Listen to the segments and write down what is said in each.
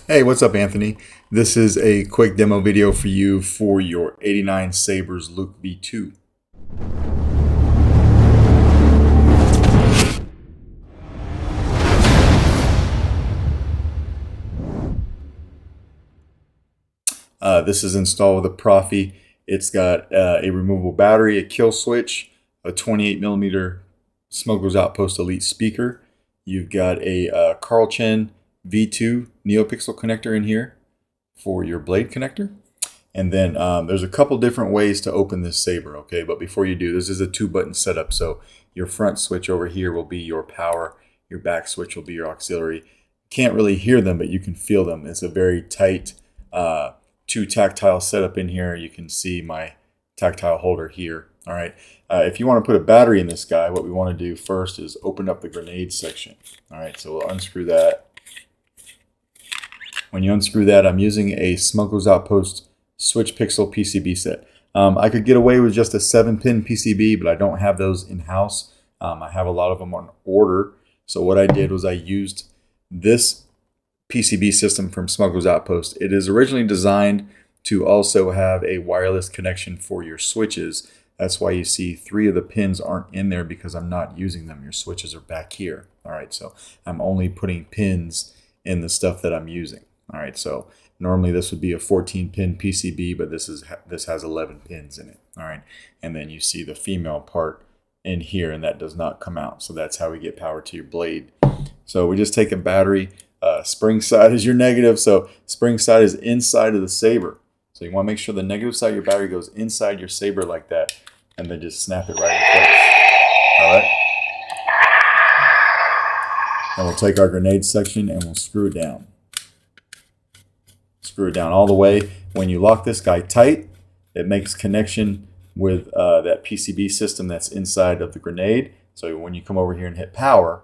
Hey, what's up, Anthony? This is a quick demo video for you for your 89 Sabers Luke V2. This is installed with a Proffie. It's got a removable battery, a kill switch, a 28mm Smoker's Outpost Elite speaker. You've got a Carl Chen V2 Neopixel connector in here for your blade connector. And then there's a couple different ways to open this saber, okay? But before you do, this is a 2-button setup. So your front switch over here will be your power. Your back switch will be your auxiliary. Can't really hear them, but you can feel them. It's a very tight 2 tactile setup in here. You can see my tactile holder here. All right. If you want to put a battery in this guy, what we want to do first is open up the grenade section. All right. So we'll unscrew that. When you unscrew that, I'm using a Smoker's Outpost Switch Pixel PCB set. I could get away with just a 7-pin PCB, but I don't have those in-house. I have a lot of them on order. So what I did was I used this PCB system from Smoker's Outpost. It is originally designed to also have a wireless connection for your switches. That's why you see 3 of the pins aren't in there, because I'm not using them. Your switches are back here. All right, so I'm only putting pins in the stuff that I'm using. All right, so normally this would be a 14-pin PCB, but this has 11 pins in it. All right, and then you see the female part in here, and that does not come out. So that's how we get power to your blade. So we just take a battery. Spring side is your negative, so spring side is inside of the saber. So you want to make sure the negative side of your battery goes inside your saber like that, and then just snap it right in place. All right. And we'll take our grenade section and we'll screw it down. Screw it down all the way. When you lock this guy tight, it makes connection with that PCB system that's inside of the grenade. So when you come over here and hit power,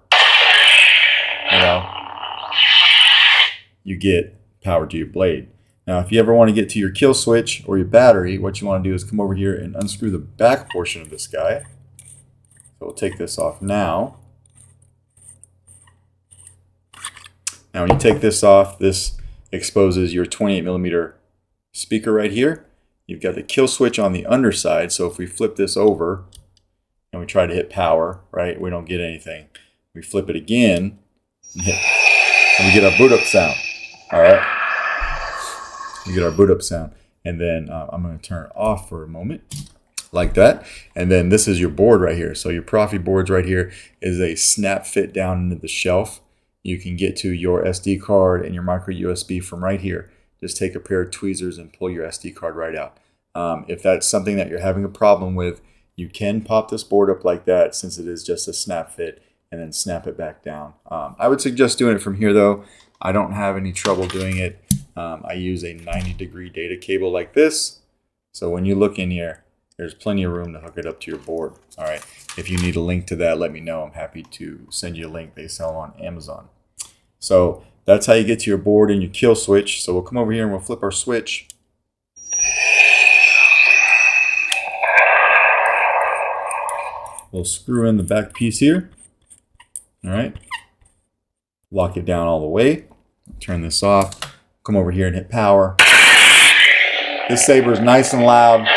you get power to your blade. Now, if you ever want to get to your kill switch or your battery, what you want to do is come over here and unscrew the back portion of this guy. So we'll take this off now. Now, when you take this off, this exposes your 28mm speaker right here. You've got the kill switch on the underside. So if we flip this over and we try to hit power, right, we don't get anything. We flip it again and hit, and we get our boot up sound. All right. We get our boot up sound. And then I'm going to turn it off for a moment like that. And then this is your board right here. So your Proffie boards right here is a snap fit down into the shelf. You can get to your SD card and your micro USB from right here. Just take a pair of tweezers and pull your SD card right out. If that's something that you're having a problem with, you can pop this board up like that, since it is just a snap fit, and then snap it back down. I would suggest doing it from here though. I don't have any trouble doing it. I use a 90-degree data cable like this. So when you look in here, there's plenty of room to hook it up to your board. All right. If you need a link to that, let me know. I'm happy to send you a link. They sell on Amazon. So that's how you get to your board and your kill switch. So we'll come over here and we'll flip our switch. We'll screw in the back piece here. All right. Lock it down all the way. Turn this off. Come over here and hit power. This saber is nice and loud.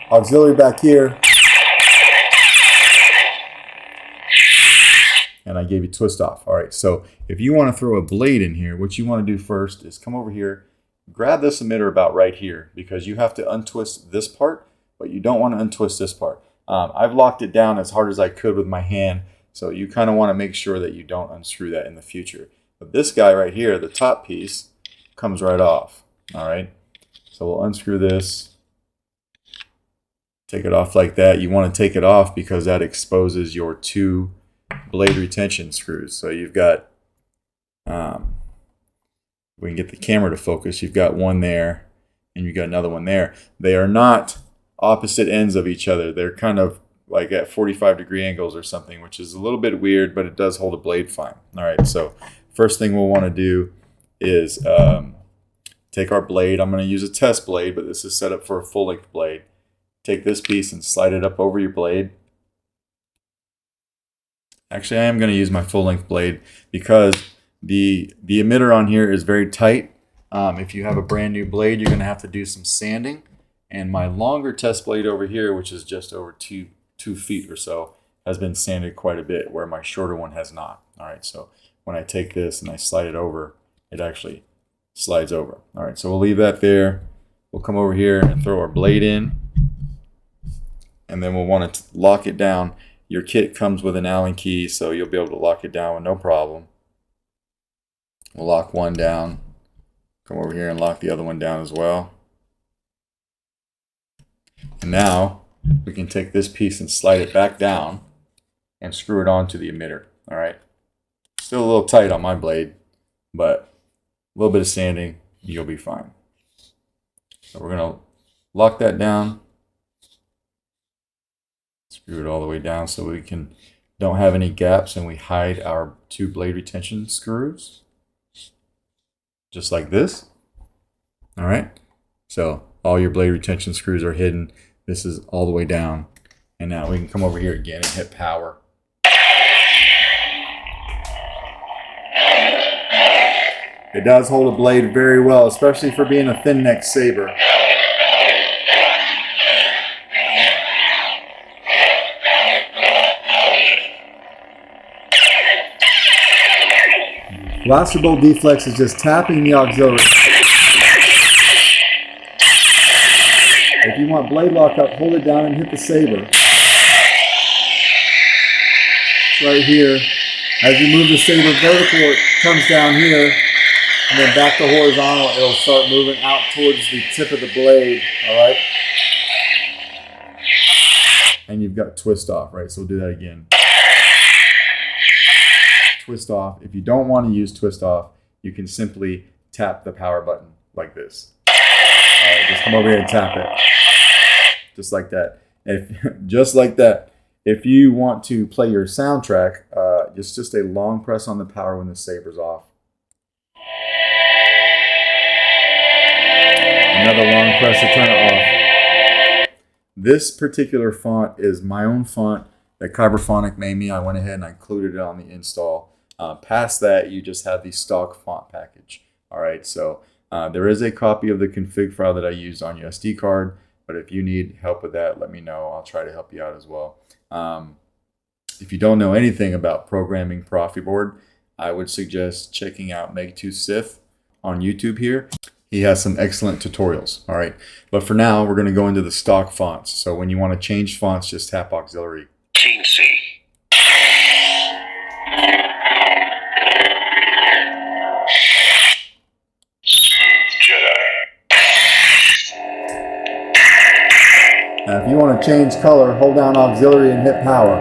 Auxiliary back here. And I gave you twist off. All right, so if you want to throw a blade in here, what you want to do first is come over here, grab this emitter about right here, because you have to untwist this part, but you don't want to untwist this part. I've locked it down as hard as I could with my hand, so you kind of want to make sure that you don't unscrew that in the future. But this guy right here, the top piece, comes right off. All right, so we'll unscrew this. Take it off like that. You want to take it off because that exposes your 2 blade retention screws. So you've got, we can get the camera to focus. You've got one there and you've got another one there. They are not opposite ends of each other. They're kind of like at 45-degree angles or something, which is a little bit weird, but it does hold a blade fine. All right, so first thing we'll want to do is take our blade. I'm going to use a test blade, but this is set up for a full-length blade. Take this piece and slide it up over your blade. Actually, I am going to use my full-length blade because the emitter on here is very tight. If you have a brand new blade, you're going to have to do some sanding. And my longer test blade over here, which is just over two feet or so, has been sanded quite a bit, where my shorter one has not. All right, so when I take this and I slide it over, it actually slides over. All right, so we'll leave that there. We'll come over here and throw our blade in, and then we'll want to lock it down. Your kit comes with an Allen key, so you'll be able to lock it down with no problem. We'll lock one down. Come over here and lock the other one down as well. And now we can take this piece and slide it back down and screw it onto the emitter. All right. Still a little tight on my blade, but a little bit of sanding, you'll be fine. So we're going to lock that down. Screw it all the way down so we don't have any gaps, and we hide our 2 blade retention screws. Just like this. All right. So all your blade retention screws are hidden. This is all the way down. And now we can come over here again and hit power. It does hold a blade very well, especially for being a thin neck saber. Blaster bolt deflex is just tapping the auxiliary. If you want blade lock up, hold it down and hit the saber. It's right here. As you move the saber vertical, it comes down here, and then back to horizontal, it'll start moving out towards the tip of the blade, all right? And you've got twist off, right? So we'll do that again. Twist off. If you don't want to use twist off, you can simply tap the power button like this. All right, just come over here and tap it. Just like that. Just like that. If you want to play your soundtrack, it's just a long press on the power when the saber's off. Another long press to turn it off. This particular font is my own font that Kyberphonic made me. I went ahead and I included it on the install. Past that, you just have the stock font package. All right, so there is a copy of the config file that I used on your SD card, but if you need help with that, let me know. I'll try to help you out as well. If you don't know anything about programming Proffie board, I would suggest checking out Meg2Sith on YouTube here. He has some excellent tutorials. All right, but for now, we're going to go into the stock fonts. So when you want to change fonts, just tap auxiliary. CNC. Now, if you want to change color, hold down auxiliary and hit power.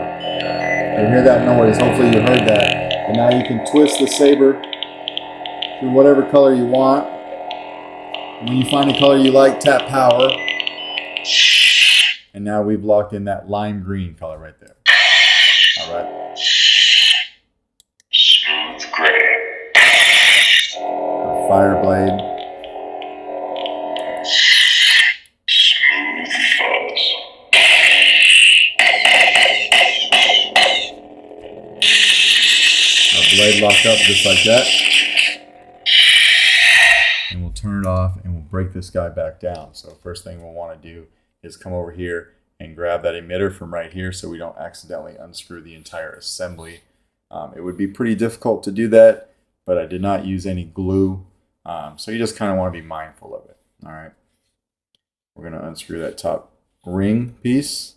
You hear that noise. Hopefully you heard that. And now you can twist the saber to whatever color you want. When you find a color you like, tap power. And now we've locked in that lime green color right there. All right. Smooth gray. Fire blade. Smooth fuzz. Our blade locked up just like that. And we'll turn it off and we'll break this guy back down. So first thing we'll want to do is come over here and grab that emitter from right here so we don't accidentally unscrew the entire assembly. It would be pretty difficult to do that, but I did not use any glue. So you just kind of want to be mindful of it. All right. We're going to unscrew that top ring piece.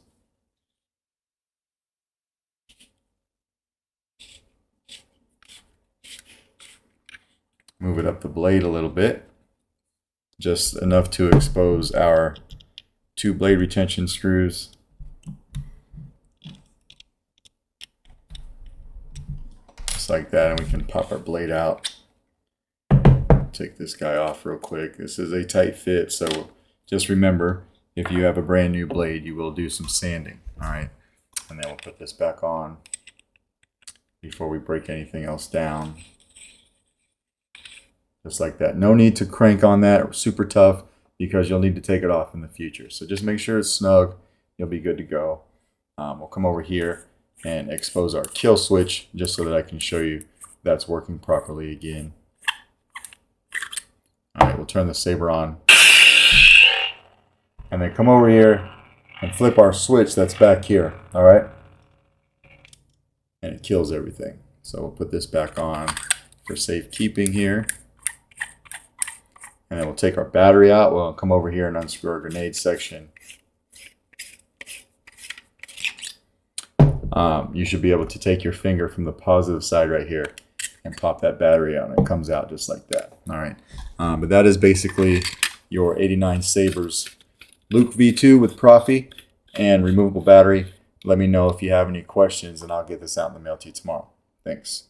Move it up the blade a little bit, just enough to expose our 2 blade retention screws. Just like that, and we can pop our blade out. Take this guy off real quick. This is a tight fit, so just remember, if you have a brand new blade, you will do some sanding. All right, and then we'll put this back on before we break anything else down. Just like that. No need to crank on that super tough because you'll need to take it off in the future. So just make sure it's snug. You'll be good to go. We'll come over here and expose our kill switch just so that I can show you that's working properly again. All right, we'll turn the saber on. And then come over here and flip our switch that's back here, all right? And it kills everything. So we'll put this back on for safekeeping here. And then we'll take our battery out. We'll come over here and unscrew our grenade section. You should be able to take your finger from the positive side right here and pop that battery out, and it comes out just like that. All right, but that is basically your 89 Sabers Luke V2 with Proffie and removable battery. Let me know if you have any questions, and I'll get this out in the mail to you tomorrow. Thanks.